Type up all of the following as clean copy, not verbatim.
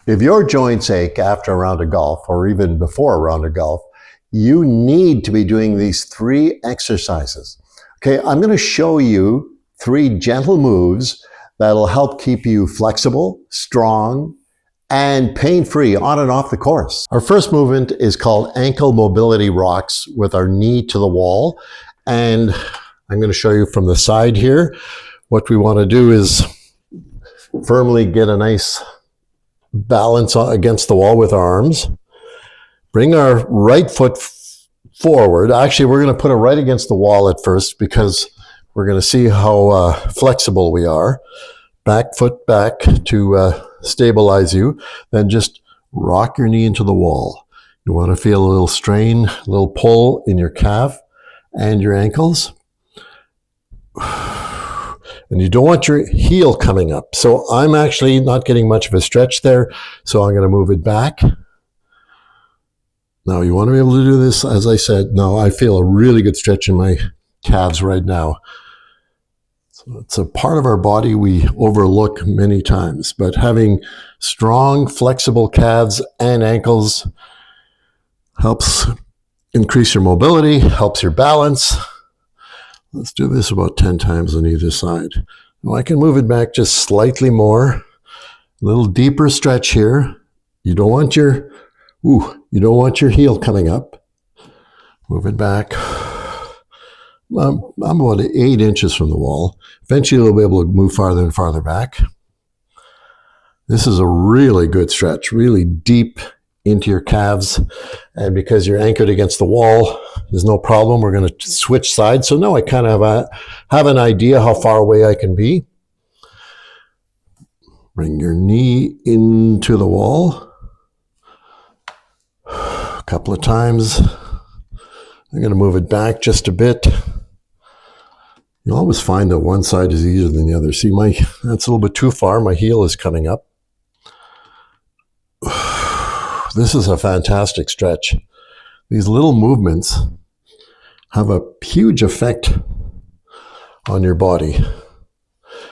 If your joints ache after a round of golf or even before a round of golf, you need to be doing these 3 exercises. Okay, I'm going to show you 3 gentle moves that'll help keep you flexible, strong, and pain-free on and off the course. Our first movement is called ankle mobility rocks with our knee to the wall. And I'm going to show you from the side here. What we want to do is firmly get a nice balance against the wall with our arms. Bring our right foot forward. Actually, we're going to put it right against the wall at first because we're going to see how flexible we are. Back foot back to stabilize you. Then just rock your knee into the wall. You want to feel a little strain, a little pull in your calf and your ankles. And you don't want your heel coming up. So I'm actually not getting much of a stretch there, so I'm going to move it back. Now you want to be able to do this, as I said. Now I feel a really good stretch in my calves right now. So it's a part of our body we overlook many times, but having strong, flexible calves and ankles helps increase your mobility, helps your balance. Let's do this about 10 times on either side. Now I can move it back just slightly more. A little deeper stretch here. You don't want your heel coming up. Move it back. I'm about 8 inches from the wall. Eventually you'll be able to move farther and farther back. This is a really good stretch, really deep into your calves, and because you're anchored against the wall, there's no problem. We're going to switch sides. So now I kind of have an idea how far away I can be. Bring your knee into the wall. A couple of times. I'm going to move it back just a bit. You'll always find that one side is easier than the other. See, that's a little bit too far. My heel is coming up. This is a fantastic stretch. These little movements have a huge effect on your body.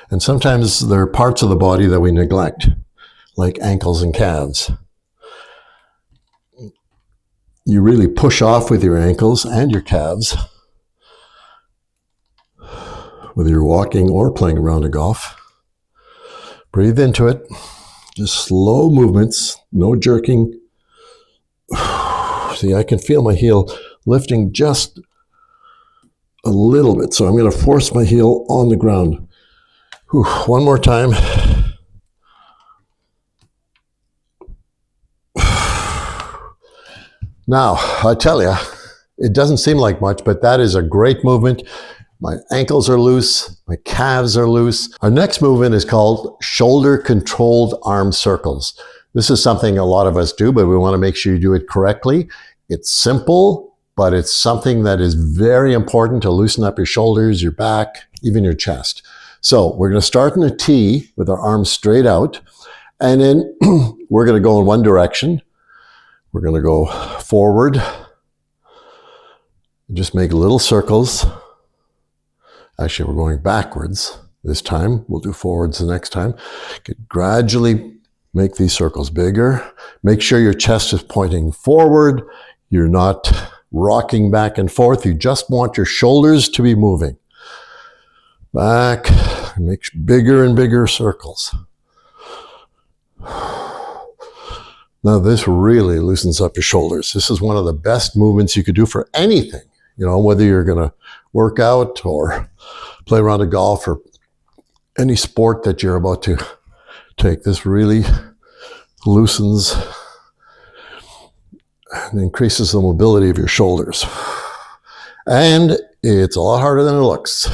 And sometimes there are parts of the body that we neglect, like ankles and calves. You really push off with your ankles and your calves, whether you're walking or playing a round of golf. Breathe into it. Just slow movements, no jerking. See, I can feel my heel lifting just a little bit. So I'm going to force my heel on the ground. One more time. Now, I tell you, it doesn't seem like much, but that is a great movement. My ankles are loose, my calves are loose. Our next movement is called shoulder controlled arm circles. This is something a lot of us do, but we want to make sure you do it correctly. It's simple, but it's something that is very important to loosen up your shoulders, your back, even your chest. So we're going to start in a T with our arms straight out, and then we're going to go in one direction. We're going to go forward, just make little circles. Actually, we're going backwards this time. We'll do forwards the next time. Gradually make these circles bigger. Make sure your chest is pointing forward. You're not rocking back and forth. You just want your shoulders to be moving. Back, make bigger and bigger circles. Now this really loosens up your shoulders. This is one of the best movements you could do for anything. You know, whether you're going to work out or play a round of golf or any sport that you're about to take. This really loosens and increases the mobility of your shoulders. And it's a lot harder than it looks.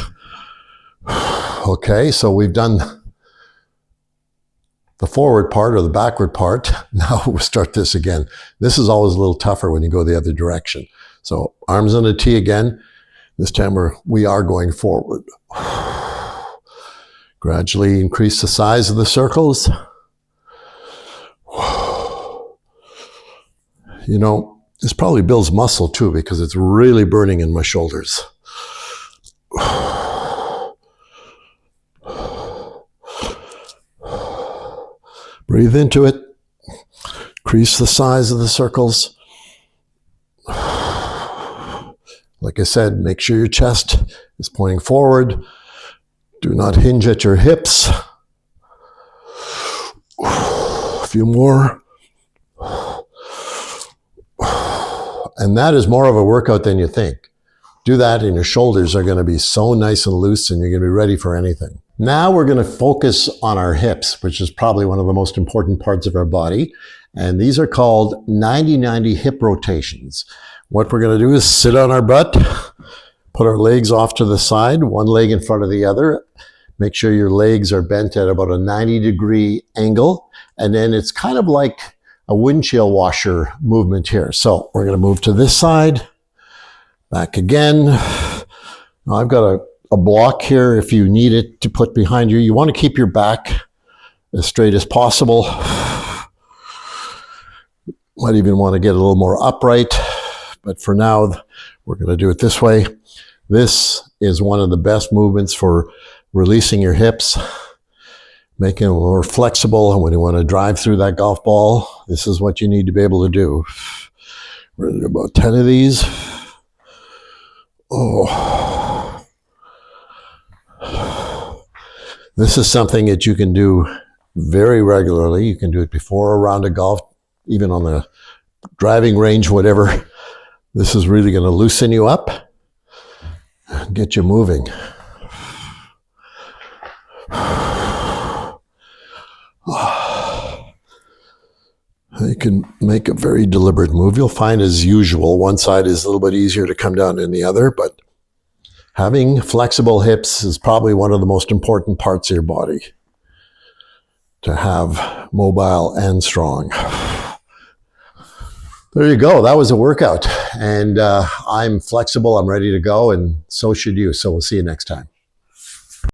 Okay, so we've done the forward part or the backward part. Now we'll start this again. This is always a little tougher when you go the other direction. So arms on a T again. This time we are going forward. Gradually increase the size of the circles. You know, this probably builds muscle too because it's really burning in my shoulders. Breathe into it. Increase the size of the circles. Like I said, make sure your chest is pointing forward. Do not hinge at your hips. A few more. And that is more of a workout than you think. Do that and your shoulders are going to be so nice and loose and you're going to be ready for anything. Now we're going to focus on our hips, which is probably one of the most important parts of our body. And these are called 90-90 hip rotations. What we're going to do is sit on our butt, put our legs off to the side, one leg in front of the other. Make sure your legs are bent at about a 90-degree angle. And then it's kind of like a windshield washer movement here. So we're going to move to this side, back again. Now I've got a block here if you need it to put behind you. You want to keep your back as straight as possible. Might even want to get a little more upright, but for now, we're going to do it this way. This is one of the best movements for releasing your hips, making them more flexible. And when you want to drive through that golf ball, this is what you need to be able to do. We're going to do about 10 of these. Oh. This is something that you can do very regularly. You can do it before a round of golf, even on the driving range, whatever. This is really going to loosen you up and get you moving. You can make a very deliberate move. You'll find, as usual, one side is a little bit easier to come down than the other, but having flexible hips is probably one of the most important parts of your body to have mobile and strong. There you go. That was a workout. And I'm flexible. I'm ready to go. And so should you. So we'll see you next time.